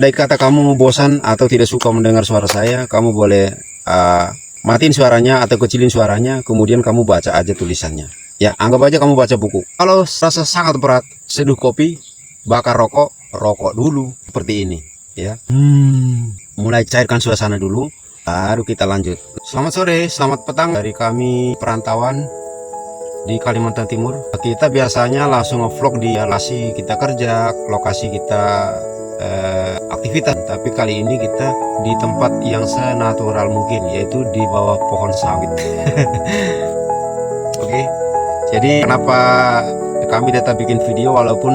Dari kata kamu bosan atau tidak suka mendengar suara saya, kamu boleh matiin suaranya atau kecilin suaranya, kemudian kamu baca aja tulisannya. Ya, anggap aja kamu baca buku. Kalau rasa sangat berat, seduh kopi, bakar rokok, rokok dulu seperti ini, ya. Mulai cairkan suasana dulu, baru kita lanjut. Selamat sore, selamat petang dari kami perantauan di Kalimantan Timur. Kita biasanya langsung nge-vlog di lokasi kita kerja, lokasi kita aktivitas, tapi kali ini kita di tempat yang senatural mungkin, yaitu di bawah pohon sawit. Oke, jadi kenapa kami tetap bikin video walaupun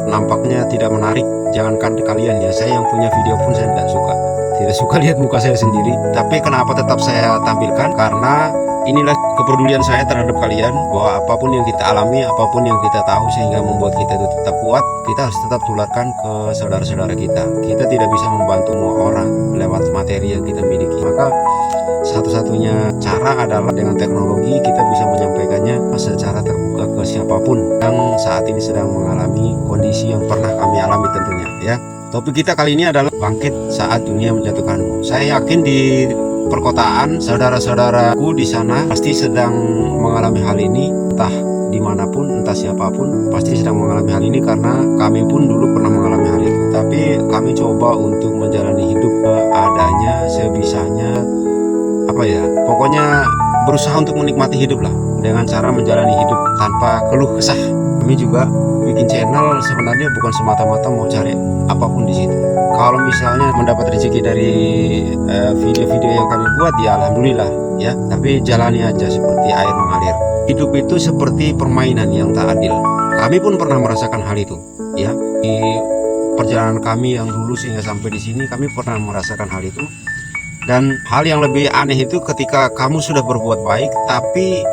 nampaknya tidak menarik? Jangankan kalian ya, saya yang punya video pun saya tidak suka lihat muka saya sendiri. Tapi kenapa tetap saya tampilkan? Karena inilah kepedulian saya terhadap kalian, bahwa apapun yang kita alami, apapun yang kita tahu sehingga membuat kita itu tetap kuat, kita harus tetap tularkan ke saudara-saudara kita. Kita tidak bisa membantu semua orang lewat materi yang kita miliki. Maka satu-satunya cara adalah dengan teknologi kita bisa menyampaikannya secara terbuka ke siapapun yang saat ini sedang mengalami kondisi yang pernah kami alami tentunya, ya. Topik kita kali ini adalah bangkit saat dunia menjatuhkanmu. Saya yakin di perkotaan saudara-saudaraku di sana pasti sedang mengalami hal ini, entah dimanapun, entah siapapun pasti sedang mengalami hal ini, karena kami pun dulu pernah mengalami hal itu. Tapi kami coba untuk menjalani hidup adanya, sebisanya, pokoknya berusaha untuk menikmati hidup lah, dengan cara menjalani hidup tanpa keluh kesah. Kami juga bikin channel sebenarnya bukan semata-mata mau cari apapun di situ. Kalau misalnya mendapat rezeki dari video-video yang kami buat, ya alhamdulillah, ya. Tapi jalani aja seperti air mengalir. Hidup itu seperti permainan yang tak adil. Kami pun pernah merasakan hal itu, ya. Di perjalanan kami yang dulu sehingga sampai di sini, kami pernah merasakan hal itu. Dan hal yang lebih aneh itu ketika kamu sudah berbuat baik tapi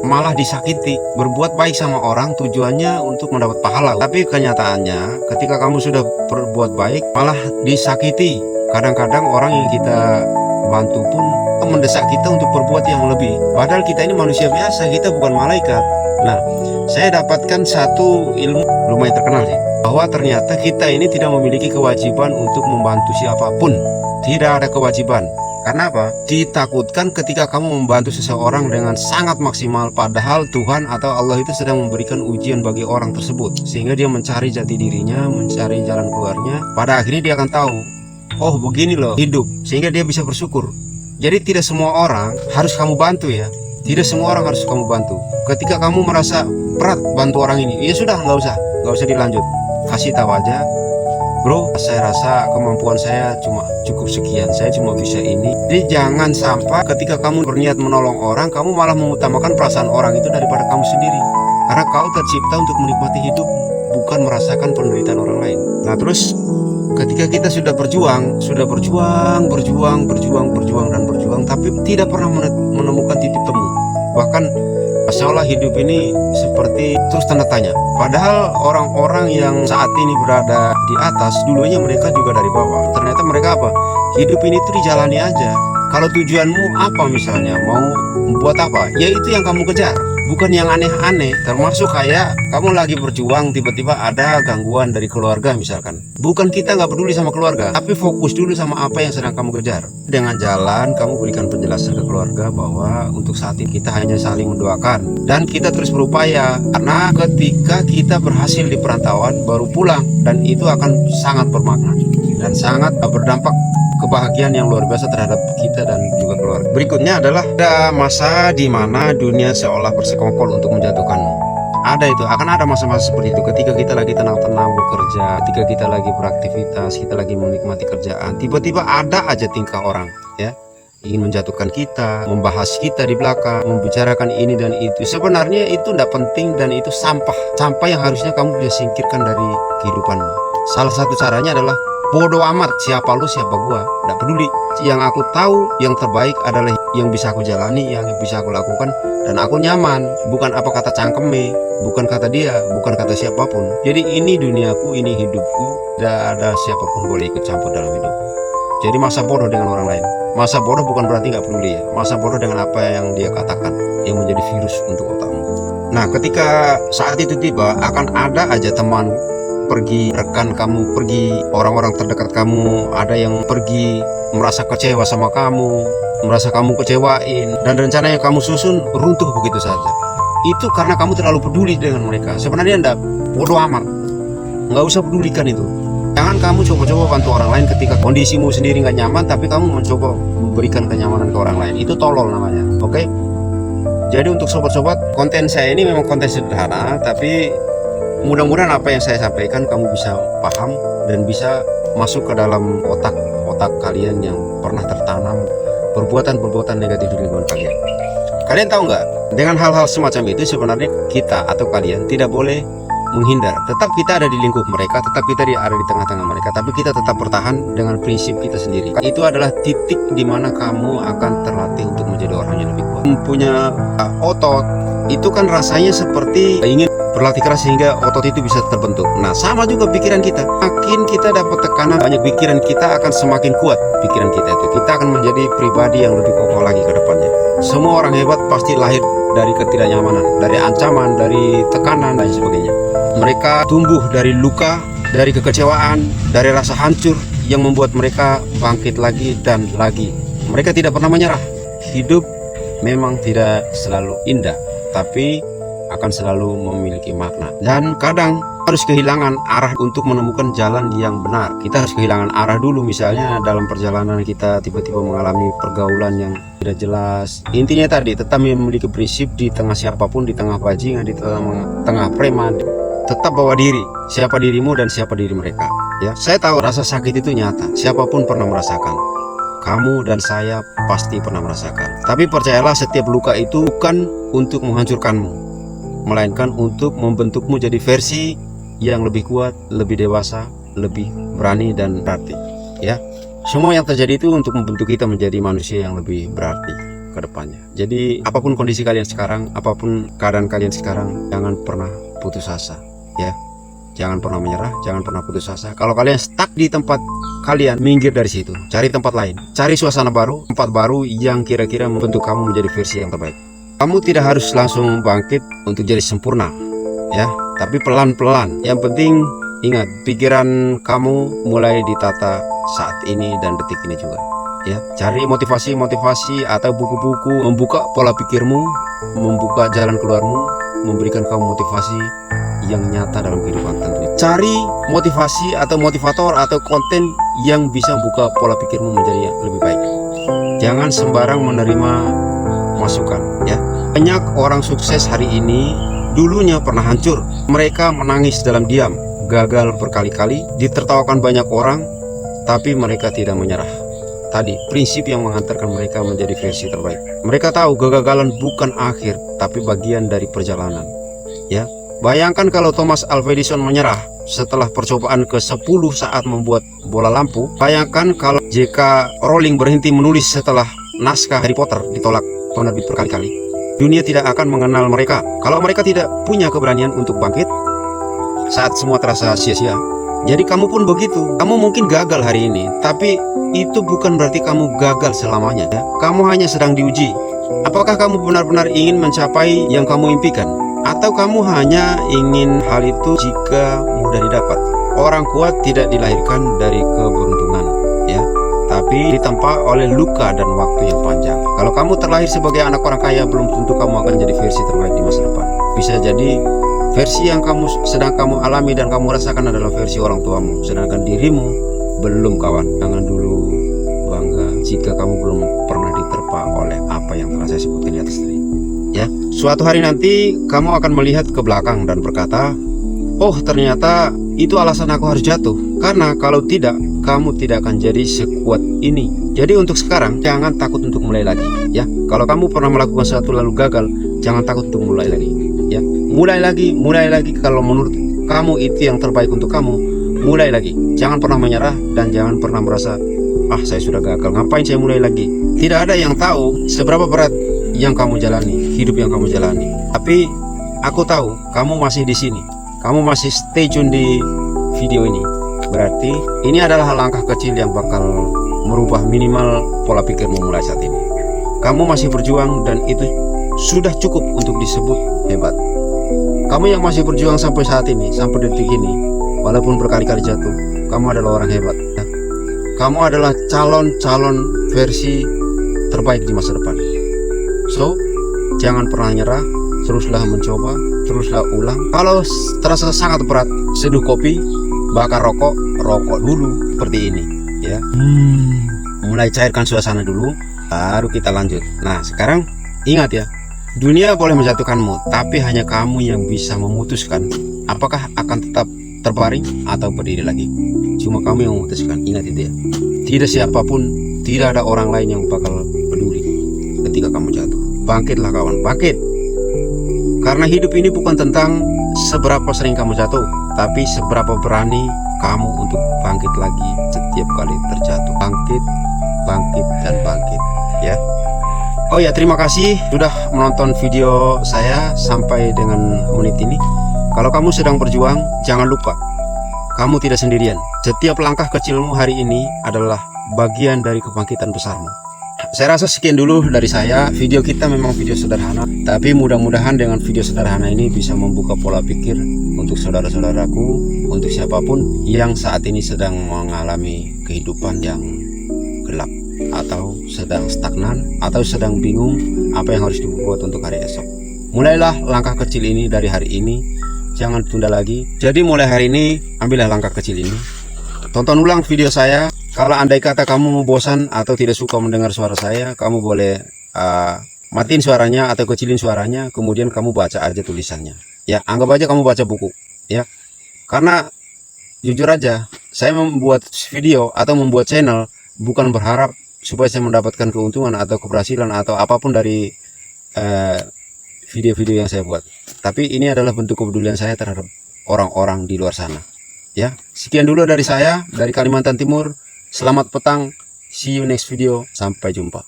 malah disakiti. Berbuat baik sama orang tujuannya untuk mendapat pahala, tapi kenyataannya ketika kamu sudah berbuat baik malah disakiti. Kadang-kadang orang yang kita bantu pun mendesak kita untuk berbuat yang lebih, padahal kita ini manusia biasa, kita bukan malaikat. Nah, saya dapatkan satu ilmu lumayan terkenal sih, bahwa ternyata kita ini tidak memiliki kewajiban untuk membantu siapapun. Tidak ada kewajiban. Karena apa? Ditakutkan ketika kamu membantu seseorang dengan sangat maksimal, padahal Tuhan atau Allah itu sedang memberikan ujian bagi orang tersebut, sehingga dia mencari jati dirinya, mencari jalan keluarnya. Pada akhirnya dia akan tahu, oh begini loh hidup, sehingga dia bisa bersyukur. Jadi tidak semua orang harus kamu bantu, ya. Tidak semua orang harus kamu bantu. Ketika kamu merasa berat bantu orang ini, ya sudah, nggak usah dilanjut. Kasih tahu aja, bro, saya rasa kemampuan saya cuma cukup sekian, saya cuma bisa ini. Jadi jangan sampai ketika kamu berniat menolong orang, kamu malah mengutamakan perasaan orang itu daripada kamu sendiri. Karena kau tercipta untuk menikmati hidup, bukan merasakan penderitaan orang lain. Nah terus ketika kita sudah berjuang, tapi tidak pernah menemukan titik temu. Bahkan seolah hidup ini seperti terus tanda tanya. Padahal orang-orang yang saat ini berada di atas, dulunya mereka juga dari bawah. Ternyata mereka apa? Hidup ini tuh dijalani aja. Kalau tujuanmu apa misalnya, mau buat apa, ya itu yang kamu kejar, bukan yang aneh-aneh. Termasuk kayak kamu lagi berjuang, tiba-tiba ada gangguan dari keluarga misalkan. Bukan kita nggak peduli sama keluarga, tapi fokus dulu sama apa yang sedang kamu kejar. Dengan jalan kamu berikan penjelasan ke keluarga bahwa untuk saat ini kita hanya saling mendoakan dan kita terus berupaya, karena ketika kita berhasil di perantauan baru pulang, dan itu akan sangat bermakna dan sangat berdampak kebahagiaan yang luar biasa terhadap kita dan juga keluarga. Berikutnya adalah ada masa di mana dunia seolah bersekongkol untuk menjatuhkanmu. Ada itu, akan ada masa-masa seperti itu ketika kita lagi tenang-tenang bekerja, ketika kita lagi beraktivitas, kita lagi menikmati kerjaan, tiba-tiba ada aja tingkah orang, ya, ingin menjatuhkan kita, membahas kita di belakang, membicarakan ini dan itu. Sebenarnya itu tidak penting dan itu sampah yang harusnya kamu bisa singkirkan dari kehidupanmu. Salah satu caranya adalah bodoh amat, siapa lu siapa gua, tidak peduli. Yang aku tahu yang terbaik adalah yang bisa aku jalani, yang bisa aku lakukan, dan aku nyaman. Bukan apa kata cangkeme, bukan kata dia, bukan kata siapapun. Jadi ini duniaku, ini hidupku, tidak ada siapapun boleh ikut campur dalam hidup. Jadi masa bodoh dengan orang lain. Masa bodoh bukan berarti nggak peduli, ya. Masa bodoh dengan apa yang dia katakan, yang menjadi virus untuk otakmu. Nah ketika saat itu tiba, akan ada aja teman pergi, rekan kamu pergi, orang-orang terdekat kamu ada yang pergi, merasa kecewa sama kamu, merasa kamu kecewain, dan rencana yang kamu susun runtuh begitu saja. Itu karena kamu terlalu peduli dengan mereka. Sebenarnya Anda bodoh amat, nggak usah pedulikan itu. Jangan kamu coba-coba bantu orang lain ketika kondisimu sendiri nggak nyaman, tapi kamu mencoba memberikan kenyamanan ke orang lain. Itu tolol namanya, oke? Jadi untuk sobat-sobat, konten saya ini memang konten sederhana, tapi mudah-mudahan apa yang saya sampaikan kamu bisa paham dan bisa masuk ke dalam otak kalian yang pernah tertanam perbuatan-perbuatan negatif di lingkungan kalian. Kalian tahu nggak? Dengan hal-hal semacam itu sebenarnya kita atau kalian tidak boleh menghindar. Tetap kita ada di lingkup mereka, tetap kita ada di tengah-tengah mereka, tapi kita tetap bertahan dengan prinsip kita sendiri. Itu adalah titik di mana kamu akan terlatih untuk menjadi orang yang lebih kuat. Punya otot itu kan rasanya seperti ingin berlatih keras sehingga otot itu bisa terbentuk. Nah, sama juga pikiran kita. Makin kita dapat tekanan banyak pikiran, kita akan semakin kuat pikiran kita itu. Kita akan menjadi pribadi yang lebih kokoh lagi ke depannya. Semua orang hebat pasti lahir dari ketidaknyamanan, dari ancaman, dari tekanan dan sebagainya. Mereka tumbuh dari luka, dari kekecewaan, dari rasa hancur yang membuat mereka bangkit lagi dan lagi. Mereka tidak pernah menyerah. Hidup memang tidak selalu indah, tapi akan selalu memiliki makna. Dan kadang harus kehilangan arah untuk menemukan jalan yang benar. Kita harus kehilangan arah dulu, misalnya dalam perjalanan kita tiba-tiba mengalami pergaulan yang tidak jelas. Intinya tadi, tetap memiliki prinsip di tengah siapapun, di tengah bajingan, di tengah preman. Tetap bawa diri, siapa dirimu dan siapa diri mereka. Ya, saya tahu rasa sakit itu nyata, siapapun pernah merasakan. Kamu dan saya pasti pernah merasakan. Tapi percayalah, setiap luka itu bukan untuk menghancurkanmu, melainkan untuk membentukmu jadi versi yang lebih kuat, lebih dewasa, lebih berani dan berarti. Ya, semua yang terjadi itu untuk membentuk kita menjadi manusia yang lebih berarti ke depannya. Jadi apapun kondisi kalian sekarang, apapun keadaan kalian sekarang, jangan pernah putus asa. Ya, jangan pernah menyerah, jangan pernah putus asa. Kalau kalian stuck di tempat kalian, minggir dari situ, cari tempat lain, cari suasana baru, tempat baru yang kira-kira membentuk kamu menjadi versi yang terbaik. Kamu tidak harus langsung bangkit untuk jadi sempurna, ya, tapi pelan-pelan. Yang penting ingat, pikiran kamu mulai ditata saat ini dan detik ini juga. Ya, cari motivasi atau buku-buku, membuka pola pikirmu, membuka jalan keluarmu, memberikan kamu motivasi yang nyata dalam kehidupan tentunya. Cari motivasi atau motivator atau konten yang bisa membuka pola pikirmu menjadi lebih baik. Jangan sembarang menerima masukan, ya. Banyak orang sukses hari ini dulunya pernah hancur. Mereka menangis dalam diam, gagal berkali-kali, ditertawakan banyak orang, tapi mereka tidak menyerah. Tadi, prinsip yang mengantarkan mereka menjadi versi terbaik. Mereka tahu kegagalan bukan akhir, tapi bagian dari perjalanan. Ya, bayangkan kalau Thomas Alva Edison menyerah setelah percobaan ke-10 saat membuat bola lampu. Bayangkan kalau J.K. Rowling berhenti menulis setelah naskah Harry Potter ditolak penerbit berkali-kali. Dunia tidak akan mengenal mereka kalau mereka tidak punya keberanian untuk bangkit saat semua terasa sia-sia. Jadi kamu pun begitu. Kamu mungkin gagal hari ini, tapi itu bukan berarti kamu gagal selamanya, ya. Kamu hanya sedang diuji. Apakah kamu benar-benar ingin mencapai yang kamu impikan? Atau kamu hanya ingin hal itu jika mudah didapat? Orang kuat tidak dilahirkan dari keberuntungan, ya, tapi ditempa oleh luka dan waktu yang panjang. Kalau kamu terlahir sebagai anak orang kaya, belum tentu kamu akan jadi versi terbaik di masa depan. Bisa jadi versi yang sedang kamu alami dan kamu rasakan adalah versi orang tuamu, sedangkan dirimu belum, kawan. Jangan dulu bangga jika kamu belum pernah diterpa oleh apa yang telah saya sebutkan di atas tadi. Ya, suatu hari nanti kamu akan melihat ke belakang dan berkata, oh ternyata itu alasan aku harus jatuh. Karena kalau tidak, kamu tidak akan jadi sekuat ini. Jadi untuk sekarang, jangan takut untuk mulai lagi. Ya, kalau kamu pernah melakukan sesuatu lalu gagal, jangan takut untuk mulai lagi. Ya, mulai lagi. Kalau menurut kamu itu yang terbaik untuk kamu, mulai lagi. Jangan pernah menyerah dan jangan pernah merasa, saya sudah gagal, ngapain saya mulai lagi. Tidak ada yang tahu seberapa berat yang kamu jalani, hidup yang kamu jalani. Tapi aku tahu kamu masih di sini, kamu masih stay tune di video ini. Berarti ini adalah langkah kecil yang bakal merubah minimal pola pikirmu mulai saat ini. Kamu masih berjuang dan itu sudah cukup untuk disebut hebat. Kamu yang masih berjuang sampai saat ini, sampai detik ini, walaupun berkali-kali jatuh, kamu adalah orang hebat ya. Kamu adalah calon versi terbaik di masa depan. So, jangan pernah nyerah, teruslah mencoba, teruslah ulang. Kalau terasa sangat berat, seduh kopi, bakar rokok dulu seperti ini ya. Mulai cairkan suasana dulu, baru kita lanjut. Nah, sekarang ingat ya, dunia boleh menjatuhkanmu, tapi hanya kamu yang bisa memutuskan apakah akan tetap terbaring atau berdiri lagi. Cuma kamu yang memutuskan. Ingat itu ya. Tidak siapapun, tidak ada orang lain yang bakal peduli ketika kamu jatuh. Bangkitlah kawan, bangkit. Karena hidup ini bukan tentang seberapa sering kamu jatuh, tapi seberapa berani kamu untuk bangkit lagi setiap kali terjatuh. Bangkit, bangkit, dan bangkit ya. Oh ya, terima kasih sudah menonton video saya sampai dengan menit ini. Kalau kamu sedang berjuang, jangan lupa kamu tidak sendirian. Setiap langkah kecilmu hari ini adalah bagian dari kebangkitan besarmu. Saya rasa sekian dulu dari saya. Video kita memang video sederhana, tapi mudah-mudahan dengan video sederhana ini bisa membuka pola pikir untuk saudara-saudaraku, untuk siapapun yang saat ini sedang mengalami kehidupan yang gelap, atau sedang stagnan, atau sedang bingung apa yang harus dibuat untuk hari esok. Mulailah langkah kecil ini dari hari ini, jangan tunda lagi. Jadi mulai hari ini, ambillah langkah kecil ini. Tonton ulang video saya. Kalau andai kata kamu bosan atau tidak suka mendengar suara saya, kamu boleh matiin suaranya atau kecilin suaranya, kemudian kamu baca aja tulisannya. Ya, anggap aja kamu baca buku. Ya, karena jujur aja, saya membuat video atau membuat channel bukan berharap supaya saya mendapatkan keuntungan atau keberhasilan atau apapun dari video-video yang saya buat. Tapi ini adalah bentuk kepedulian saya terhadap orang-orang di luar sana. Ya, sekian dulu dari saya, dari Kalimantan Timur. Selamat petang, see you next video, sampai jumpa.